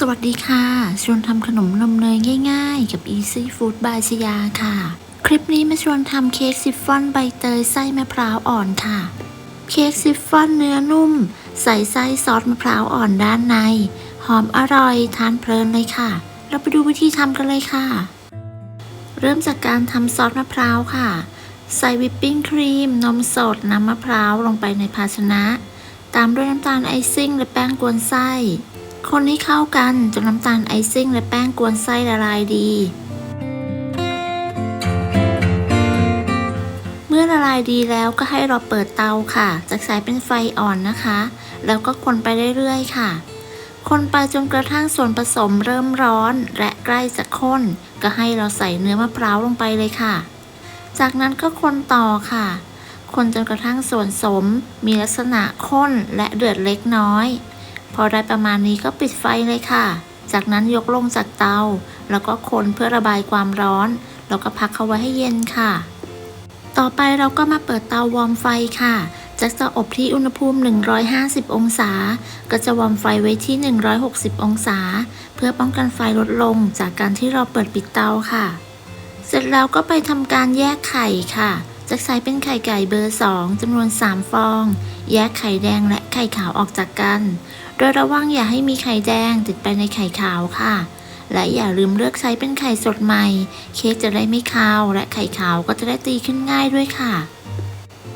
สวัสดีค่ะชวนทำขนมนมเนยง่ายๆกับ Easy Food by ชยาค่ะคลิปนี้มาชวนทำเค้กซิฟฟ่อนใบเตยไส้มะพร้าวอ่อนค่ะเค้กซิฟฟ่อนเนื้อนุ่มใส่ไส้ซอสมะพร้าวอ่อนด้านในหอมอร่อยทานเพลินเลยค่ะเราไปดูวิธีทำกันเลยค่ะเริ่มจากการทำซอสมะพร้าวค่ะใส่วิปปิ้งครีมนมสดน้ำมะพร้าวลงไปในภาชนะตามด้วยน้ำตาลไอซิ่งและแป้งกวนไส้คนให้เข้ากันจนน้ำตาลไอซิ่งและแป้งกวนไส้ละลายดีเมื่อละลายดีแล้วก็ให้เราเปิดเตาค่ะจากใช้เป็นไฟอ่อนนะคะแล้วก็คนไปเรื่อยๆค่ะคนไปจนกระทั่งส่วนผสมเริ่มร้อนและใกล้จะข้นก็ให้เราใส่เนื้อมะพร้าวลงไปเลยค่ะจากนั้นก็คนต่อค่ะคนจนกระทั่งส่วนผสมมีลักษณะข้นและเดือดเล็กน้อยพอได้ประมาณนี้ก็ปิดไฟเลยค่ะจากนั้นยกลงจากเตาแล้วก็คนเพื่อระบายความร้อนแล้วก็พักเขาไว้ให้เย็นค่ะต่อไปเราก็มาเปิดเตาวอร์มไฟค่ะจะอบที่อุณหภูมิ150องศาก็จะวอร์มไฟไว้ที่160องศาเพื่อป้องกันไฟลดลงจากการที่เราเปิดปิดเตาค่ะเสร็จแล้วก็ไปทำการแยกไข่ค่ะจะใช้เป็นไข่ไก่เบอร์2จำนวน3ฟองแยกไข่แดงและไข่ขาวออกจากกันโดยระวังอย่าให้มีไข่แดงติดไปในไข่ขาวค่ะและอย่าลืมเลือกใช้เป็นไข่สดใหม่เค้กจะได้ไม่คาวและไข่ขาวก็จะได้ตีขึ้นง่ายด้วยค่ะ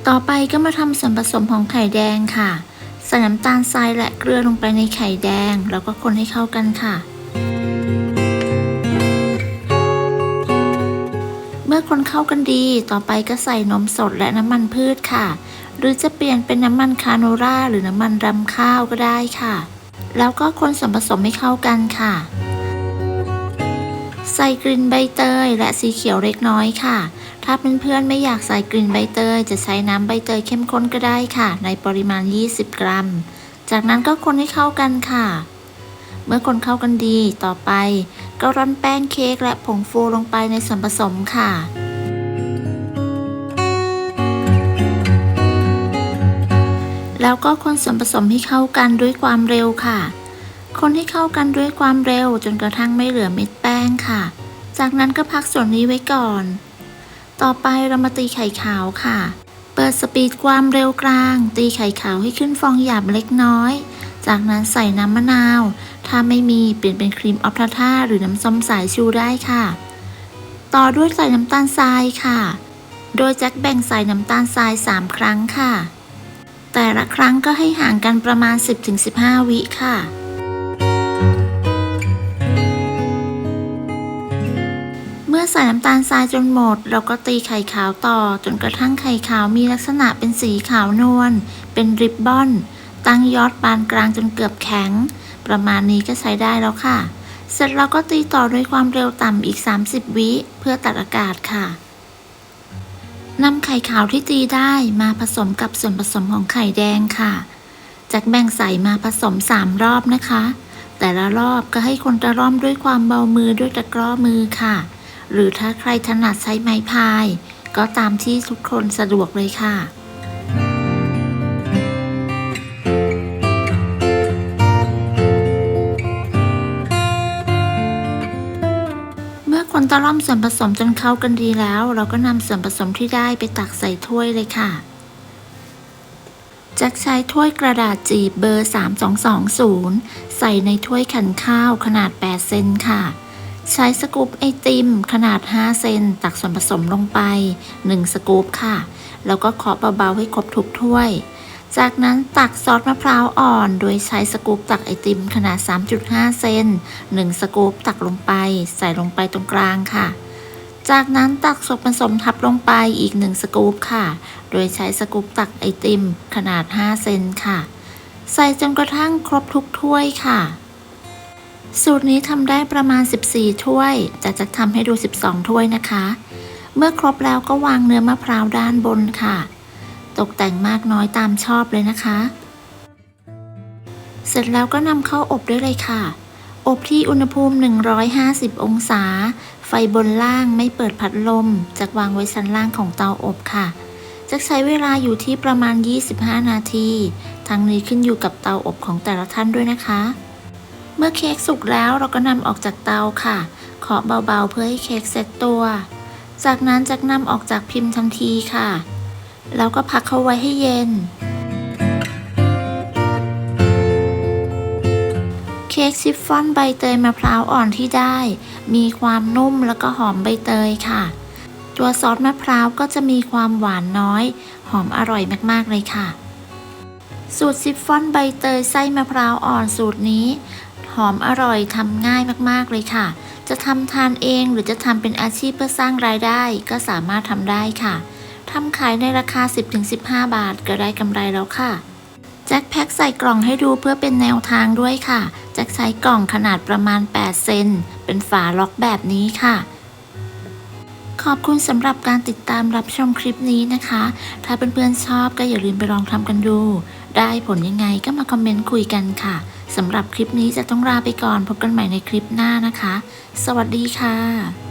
ต่อไปก็มาทำส่วนผสมของไข่แดงค่ะใส่น้ำตาลทรายและเกลือลงไปในไข่แดงแล้วก็คนให้เข้ากันค่ะเมื่อคนเข้ากันดีต่อไปก็ใส่นมสดและน้ำมันพืชค่ะหรือจะเปลี่ยนเป็นน้ำมันคาโนล่าหรือน้ำมันรำข้าวก็ได้ค่ะแล้วก็คนส่วนผสมให้เข้ากันค่ะใส่กลิ่นใบเตยและสีเขียวเล็กน้อยค่ะถ้าเพื่อนๆไม่อยากใส่กลิ่นใบเตยจะใช้น้ำใบเตยเข้มข้นก็ได้ค่ะในปริมาณ20กรัมจากนั้นก็คนให้เข้ากันค่ะเมื่อคนเข้ากันดีต่อไปก็ร่อนแป้งเค้กและผงฟูลงไปในส่วนผสมค่ะแล้วก็คนส่วนผสมให้เข้ากันด้วยความเร็วค่ะคนให้เข้ากันด้วยความเร็วจนกระทั่งไม่เหลือเม็ดแป้งค่ะจากนั้นก็พักส่วนนี้ไว้ก่อนต่อไปเรามาตีไข่ขาวค่ะเปิดสปีดความเร็วกลางตีไข่ขาวให้ขึ้นฟองหยาบเล็กน้อยจากนั้นใส่น้ำมะนาวถ้าไม่มีเปลี่ยนเป็นครีมออฟทาท่าหรือน้ำส้มสายชูได้ค่ะต่อด้วยใส่น้ำตาลทรายค่ะโดยแจ็คแบ่งใส่น้ำตาลทราย3ครั้งค่ะแต่ละครั้งก็ให้ห่างกันประมาณ 10-15 วิค่ะเมื่อใส่น้ำตาลทรายจนหมดเราก็ตีไข่ขาวต่อจนกระทั่งไข่ขาวมีลักษณะเป็นสีขาวนวลเป็นริบบอนตั้งยอดปานกลางจนเกือบแข็งประมาณนี้ก็ใช้ได้แล้วค่ะเสร็จเราก็ตีต่อด้วยความเร็วต่ำอีก30วิเพื่อตัดอากาศค่ะนำไข่ขาวที่ตีได้มาผสมกับส่วนผสมของไข่แดงค่ะจากแบ่งใส่มาผสม3รอบนะคะแต่ละรอบก็ให้คนตะล่อมด้วยความเบามือด้วยตะกร้อมือค่ะหรือถ้าใครถนัดใช้ไม้พายก็ตามที่ทุกคนสะดวกเลยค่ะคนตะล่อมส่วนผสมจนเข้ากันดีแล้วเราก็นำส่วนผสมที่ได้ไปตักใส่ถ้วยเลยค่ะแจ็คใช้ถ้วยกระดาษจีบเบอร์3220ใส่ในถ้วยขันข้าวขนาด8เซนค่ะใช้สกู๊ปไอติมขนาด5เซนตักส่วนผสมลงไป1สกู๊ปค่ะแล้วก็เคาะเบาๆให้ครบทุกถ้วยจากนั้นตักซอสมะพร้าวอ่อนโดยใช้สกู๊ปตักไอติมขนาด 3.5 เซน1สกู๊ปตักลงไปใส่ลงไปตรงกลางค่ะจากนั้นตักส่วนผสมทับลงไปอีก1สกู๊ปค่ะโดยใช้สกู๊ปตักไอติมขนาด5เซนค่ะใส่จนกระทั่งครบทุกถ้วยค่ะสูตรนี้ทำได้ประมาณ14ถ้วยจะทำให้ดู12ถ้วยนะคะเมื่อครบแล้วก็วางเนื้อมะพร้าวด้านบนค่ะตกแต่งมากน้อยตามชอบเลยนะคะเสร็จแล้วก็นำเข้าอบได้เลยค่ะอบที่อุณหภูมิ150องศาไฟบนล่างไม่เปิดพัดลมจะวางไว้ชั้นล่างของเตาอบค่ะจะใช้เวลาอยู่ที่ประมาณ25นาทีทั้งนี้ขึ้นอยู่กับเตาอบของแต่ละท่านด้วยนะคะ เมื่อเค้กสุกแล้วเราก็นำออกจากเตาค่ะเคาะเบาๆเพื่อให้เค้กเซ็ตตัว จากนั้นจะนำออกจากพิมพ์ทันทีค่ะแล้วก็พักเขาไว้ให้เย็นเค้กชิฟฟ่อนใบเตยมะพร้าวอ่อนที่ได้มีความนุ่มแล้วก็หอมใบเตยค่ะตัวซอสมะพร้าวก็จะมีความหวานน้อยหอมอร่อยมากๆเลยค่ะสูตรชิฟฟ่อนใบเตยไส้มะพร้าวอ่อนสูตรนี้หอมอร่อยทำง่ายมากๆเลยค่ะจะทำทานเองหรือจะทำเป็นอาชีพเพื่อสร้างรายได้ก็สามารถทำได้ค่ะทำขายในราคา 10-15 บาทก็ได้กำไรแล้วค่ะแจ็คแพ็คใส่กล่องให้ดูเพื่อเป็นแนวทางด้วยค่ะแจ็คใช้กล่องขนาดประมาณ 8 เซนเป็นฝาล็อกแบบนี้ค่ะขอบคุณสำหรับการติดตามรับชมคลิปนี้นะคะถ้าเพื่อนๆชอบก็อย่าลืมไปลองทำกันดูได้ผลยังไงก็มาคอมเมนต์คุยกันค่ะสำหรับคลิปนี้จะต้องลาไปก่อนพบกันใหม่ในคลิปหน้านะคะสวัสดีค่ะ